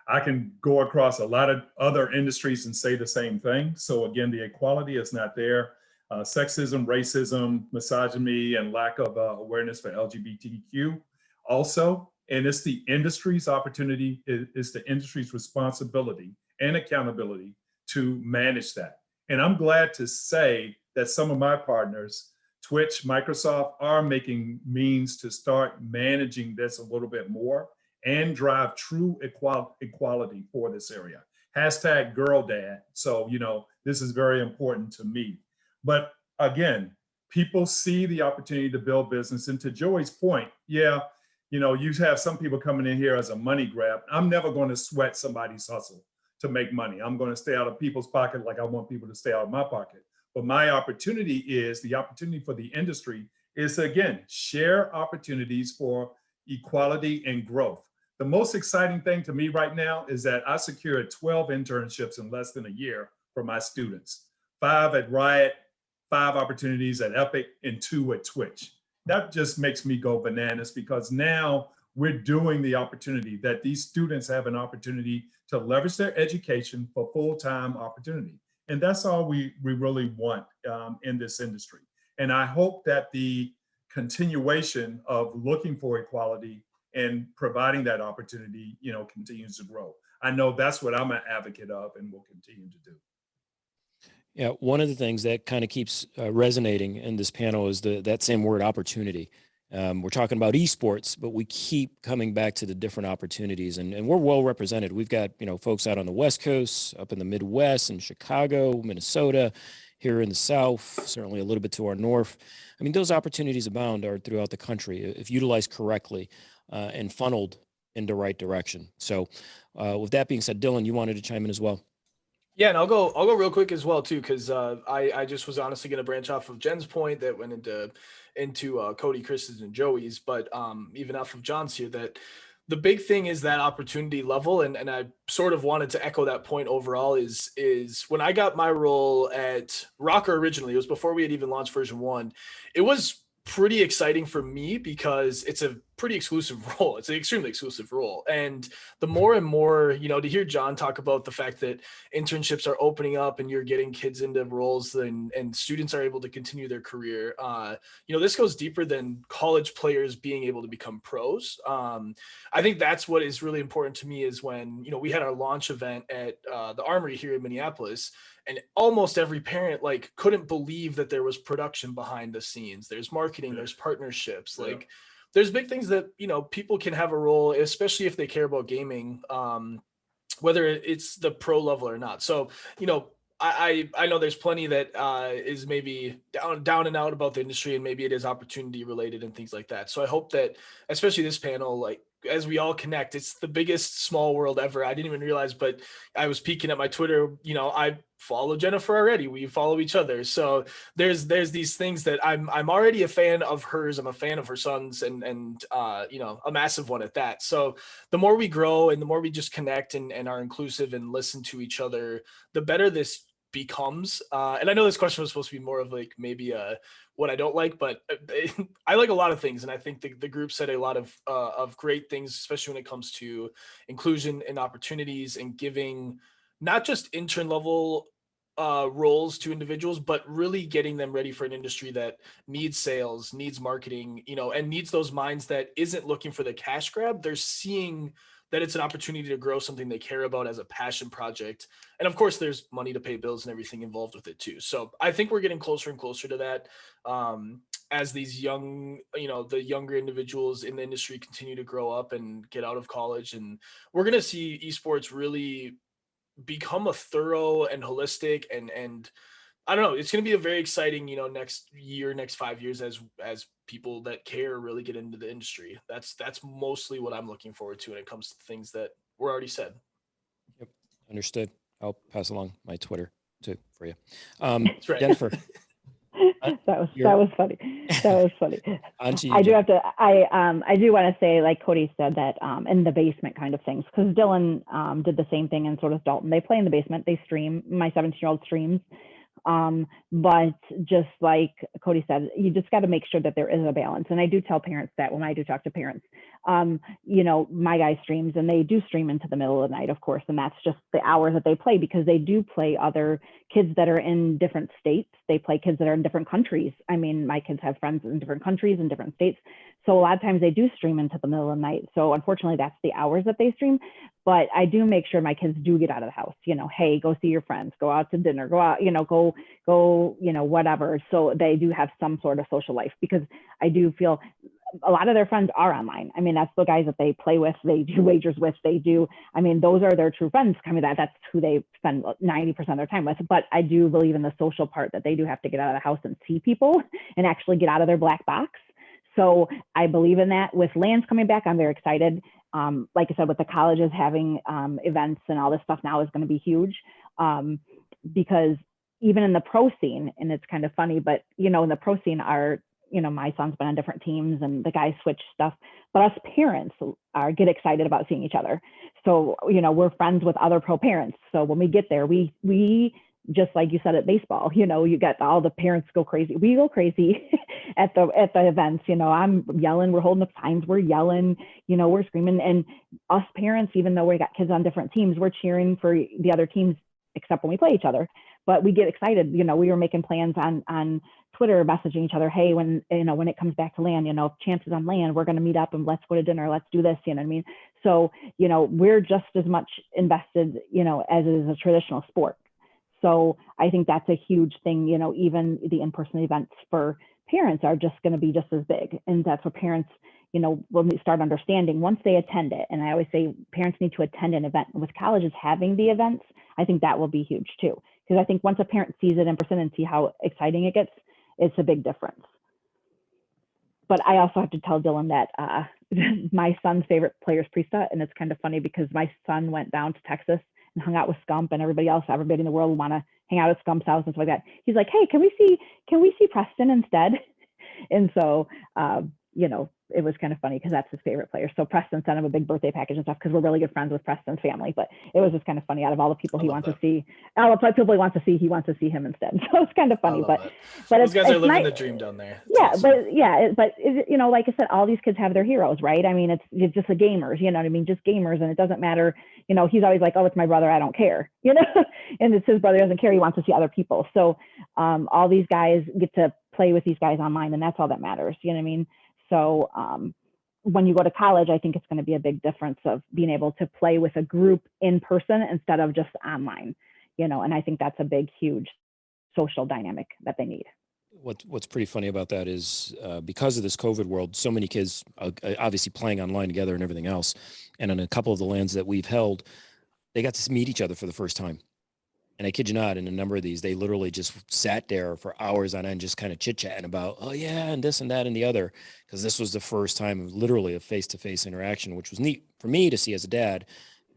I can go across a lot of other industries and say the same thing. So again, the equality is not there. Sexism, racism, misogyny, and lack of awareness for LGBTQ also. And it's the industry's opportunity, it's the industry's responsibility and accountability to manage that. And I'm glad to say that some of my partners, Twitch, Microsoft, are making means to start managing this a little bit more and drive true equality for this area. Hashtag girl dad. So, this is very important to me. But again, people see the opportunity to build business. And to Joey's point, yeah, you have some people coming in here as a money grab. I'm never going to sweat somebody's hustle to make money. I'm going to stay out of people's pocket like I want people to stay out of my pocket. But my opportunity is, the opportunity for the industry is to, again, share opportunities for equality and growth. The most exciting thing to me right now is that I secured 12 internships in less than a year for my students. 5 at Riot, 5 opportunities at Epic, and 2 at Twitch. That just makes me go bananas, because now we're doing the opportunity that these students have an opportunity to leverage their education for full-time opportunity. And that's all we really want in this industry. And I hope that the continuation of looking for equality and providing that opportunity, continues to grow. I know that's what I'm an advocate of and will continue to do. Yeah, one of the things that kind of keeps resonating in this panel is that same word, opportunity. We're talking about esports, but we keep coming back to the different opportunities, and we're well represented. We've got folks out on the West Coast, up in the Midwest, in Chicago, Minnesota, here in the South, certainly a little bit to our north. I mean, those opportunities abound are throughout the country if utilized correctly and funneled in the right direction. So with that being said, Dylan, you wanted to chime in as well. Yeah, and I'll go real quick as well too, because I just was honestly going to branch off of Jen's point that went into Cody, Chris's, and Joey's, but even off of John's here, that the big thing is that opportunity level, and I sort of wanted to echo that point overall. Is when I got my role at Rocker originally, it was before we had even launched version 1. It was pretty exciting for me because it's a pretty exclusive role. It's an extremely exclusive role. And the more and more, to hear John talk about the fact that internships are opening up and you're getting kids into roles and students are able to continue their career, this goes deeper than college players being able to become pros. I think that's what is really important to me is when, we had our launch event at the Armory here in Minneapolis, and almost every parent couldn't believe that there was production behind the scenes. There's marketing, there's partnerships, there's big things that, people can have a role, especially if they care about gaming, whether it's the pro level or not. So, I know there's plenty that is maybe down and out about the industry, and maybe it is opportunity related and things like that. So I hope that, especially this panel, as we all connect, it's the biggest small world ever. I didn't even realize, but I was peeking at my Twitter. I follow Jennifer already. We follow each other. So there's these things that I'm already a fan of hers. I'm a fan of her sons, and a massive one at that. So the more we grow and the more we just connect and are inclusive and listen to each other, the better this becomes. And I know this question was supposed to be more of maybe what I don't like, but I like a lot of things. And I think the group said a lot of great things, especially when it comes to inclusion and opportunities and giving not just intern level roles to individuals, but really getting them ready for an industry that needs sales, needs marketing, and needs those minds that isn't looking for the cash grab. They're seeing that it's an opportunity to grow something they care about as a passion project. And of course, there's money to pay bills and everything involved with it too. So I think we're getting closer and closer to that as these young, the younger individuals in the industry continue to grow up and get out of college. And we're going to see esports really become a thorough and holistic and I don't know, it's going to be a very exciting, next year, next 5 years as people that care really get into the industry. That's mostly what I'm looking forward to when it comes to things that were already said. Yep. Understood. I'll pass along my Twitter too for you. That's right. Jennifer. That was funny. That was funny. You, I do have to. I do want to say, like Cody said, that in the basement kind of things, because Dylan did the same thing, and so does Dalton. They play in the basement. They stream. My 17-year-old streams. But just like Cody said, you just got to make sure that there is a balance. And I do tell parents that when I do talk to parents, my guy streams and they do stream into the middle of the night, of course. And that's just the hours that they play, because they do play other kids that are in different states. They play kids that are in different countries. I mean, my kids have friends in different countries and different states. So a lot of times they do stream into the middle of the night. So unfortunately, that's the hours that they stream. But I do make sure my kids do get out of the house, hey, go see your friends, go out to dinner, go out, go, whatever. So they do have some sort of social life, because I do feel a lot of their friends are online. I mean, that's the guys that they play with, they do wagers with, those are their true friends. That's who they spend 90% of their time with. But I do believe in the social part, that they do have to get out of the house and see people and actually get out of their black box. So I believe in that. With LANs coming back, I'm very excited. Like I said, with the colleges having events and all this stuff now is going to be huge, because even in the pro scene, and it's kind of funny, but in the pro scene my son's been on different teams and the guys switch stuff, but us parents get excited about seeing each other. So, we're friends with other pro parents. So when we get there, we just like you said at baseball, you got all the parents go crazy. We go crazy at the events, I'm yelling, we're holding up signs, we're yelling, we're screaming. And us parents, even though we got kids on different teams, we're cheering for the other teams, except when we play each other. But we get excited, we were making plans on Twitter, messaging each other, hey, when it comes back to LAN, if Champs is on LAN, we're going to meet up and let's go to dinner, let's do this, what I mean? So, we're just as much invested, as is a traditional sport. So I think that's a huge thing, even the in-person events for parents are just going to be just as big. And that's what parents, when we start understanding once they attend it. And I always say parents need to attend an event. With colleges having the events, I think that will be huge too. Because I think once a parent sees it in person and see how exciting it gets, it's a big difference. But I also have to tell Dylan that my son's favorite player is Priesta, and it's kind of funny because my son went down to Texas and hung out with Scump, and everybody in the world want to hang out at Scump's house and stuff like that. He's like, hey, can we see Preston instead? And so, it was kind of funny because that's his favorite player. So Preston sent him a big birthday package and stuff because we're really good friends with Preston's family. But it was just kind of funny. Out of all the people he wants to see, all the people he wants to see him instead. So it's kind of funny. But those guys are living the dream down there. It's awesome. but like I said, all these kids have their heroes, right? I mean, it's just the gamers, you know what I mean? Just gamers, and it doesn't matter. He's always like, oh, it's my brother, I don't care, and it's his brother, doesn't care, he wants to see other people. So all these guys get to play with these guys online, and that's all that matters. You know what I mean? So when you go to college, I think it's going to be a big difference of being able to play with a group in person instead of just online, and I think that's a big, huge social dynamic that they need. What's pretty funny about that is because of this COVID world, so many kids obviously playing online together and everything else. And on a couple of the lands that we've held, they got to meet each other for the first time. And I kid you not, in a number of these, they literally just sat there for hours on end, just kind of chit-chatting about, oh yeah, and this and that and the other, because this was the first time of literally a face-to-face interaction, which was neat for me to see as a dad,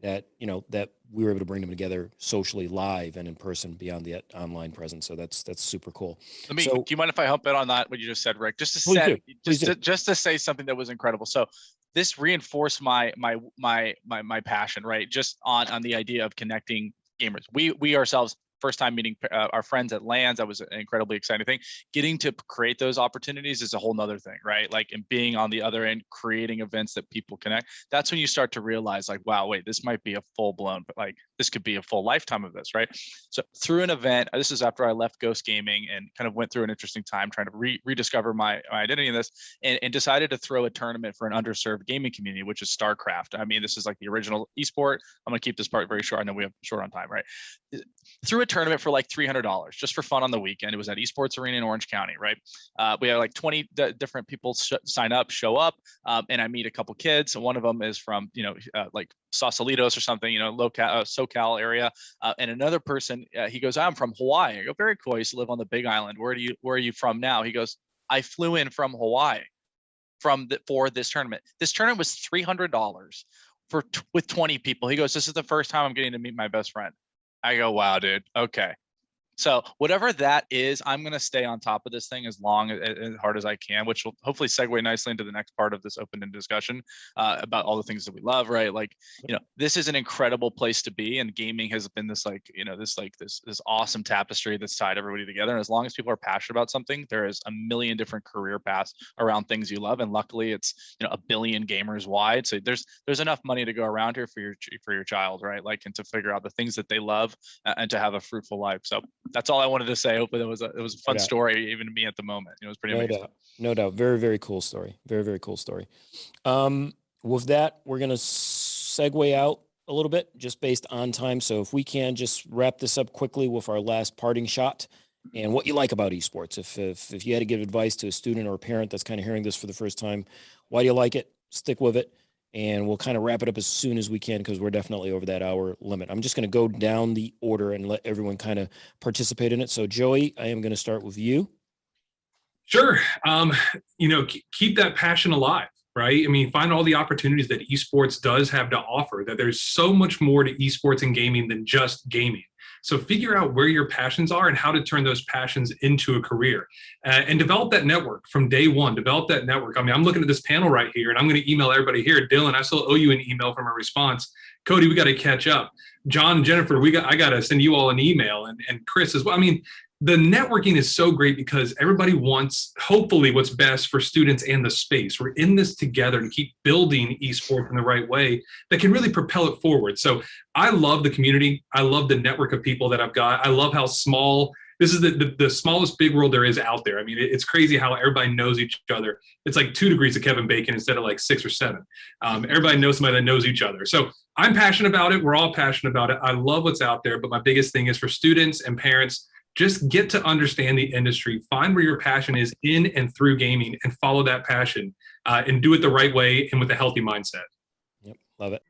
that that we were able to bring them together socially, live and in person, beyond the online presence. So that's super cool. Do you mind if I hop in on that, what you just said, Rick? Just to say something that was incredible. So this reinforced my passion, right? Just on the idea of connecting gamers. We ourselves, first time meeting our friends at LANs, that was an incredibly exciting thing. Getting to create those opportunities is a whole nother thing, right? Like, and being on the other end, creating events that people connect. That's when you start to realize, like, wow, wait, this might be a full blown, but like this could be a full lifetime of this, right? So through an event, this is after I left Ghost Gaming and kind of went through an interesting time trying to rediscover my identity in this, and decided to throw a tournament for an underserved gaming community, which is StarCraft. I mean, this is like the original esport. I'm going to keep this part very short. I know we have short on time, right? Through a tournament for like $300 just for fun on the weekend. It was at Esports Arena in Orange County, right? We had like 20 different people show up, and I meet a couple kids. One of them is from like Sausalito's or something, SoCal area, and another person, he goes, I'm from Hawaii. I go, very cool. I used to live on the Big Island. Where are you from now? He goes, I flew in from Hawaii for this tournament. This tournament was $300 with 20 people. He goes, this is the first time I'm getting to meet my best friend. I go, wow, dude. Okay. So whatever that is, I'm going to stay on top of this thing as hard as I can, which will hopefully segue nicely into the next part of this open-ended discussion about all the things that we love, right? Like, this is an incredible place to be, and gaming has been this this awesome tapestry that's tied everybody together. And as long as people are passionate about something, there is a million different career paths around things you love. And luckily, it's 1 billion gamers wide, so there's enough money to go around here for your child, right? Like, and to figure out the things that they love and to have a fruitful life. So that's all I wanted to say. Hopefully it was a fun story, even to me at the moment. It was pretty amazing. No doubt. Very, very cool story. Very, very cool story. With that, we're going to segue out a little bit just based on time. So if we can just wrap this up quickly with our last parting shot and what you like about esports. If you had to give advice to a student or a parent that's kind of hearing this for the first time, why do you like it? Stick with it. And we'll kind of wrap it up as soon as we can because we're definitely over that hour limit. I'm just going to go down the order and let everyone kind of participate in it. So Joey, I am going to start with you. Sure. Keep that passion alive, right? I mean, find all the opportunities that esports does have to offer, that there's so much more to esports and gaming than just gaming. So figure out where your passions are and how to turn those passions into a career, and develop that network from day one. Develop that network. I mean, I'm looking at this panel right here, and I'm going to email everybody here. Dylan, I still owe you an email from a response. Cody, we got to catch up. John and Jennifer, I got to send you all an email, and Chris as well. I mean, the networking is so great because everybody wants, hopefully, what's best for students and the space. We're in this together to keep building esports in the right way that can really propel it forward. So I love the community. I love the network of people that I've got. I love how small, this is the smallest big world there is out there. I mean, it's crazy how everybody knows each other. It's like 2 degrees of Kevin Bacon instead of like 6 or 7. Everybody knows somebody that knows each other. So I'm passionate about it. We're all passionate about it. I love what's out there. But my biggest thing is for students and parents, just get to understand the industry, find where your passion is in and through gaming, and follow that passion and do it the right way and with a healthy mindset. Yep, love it.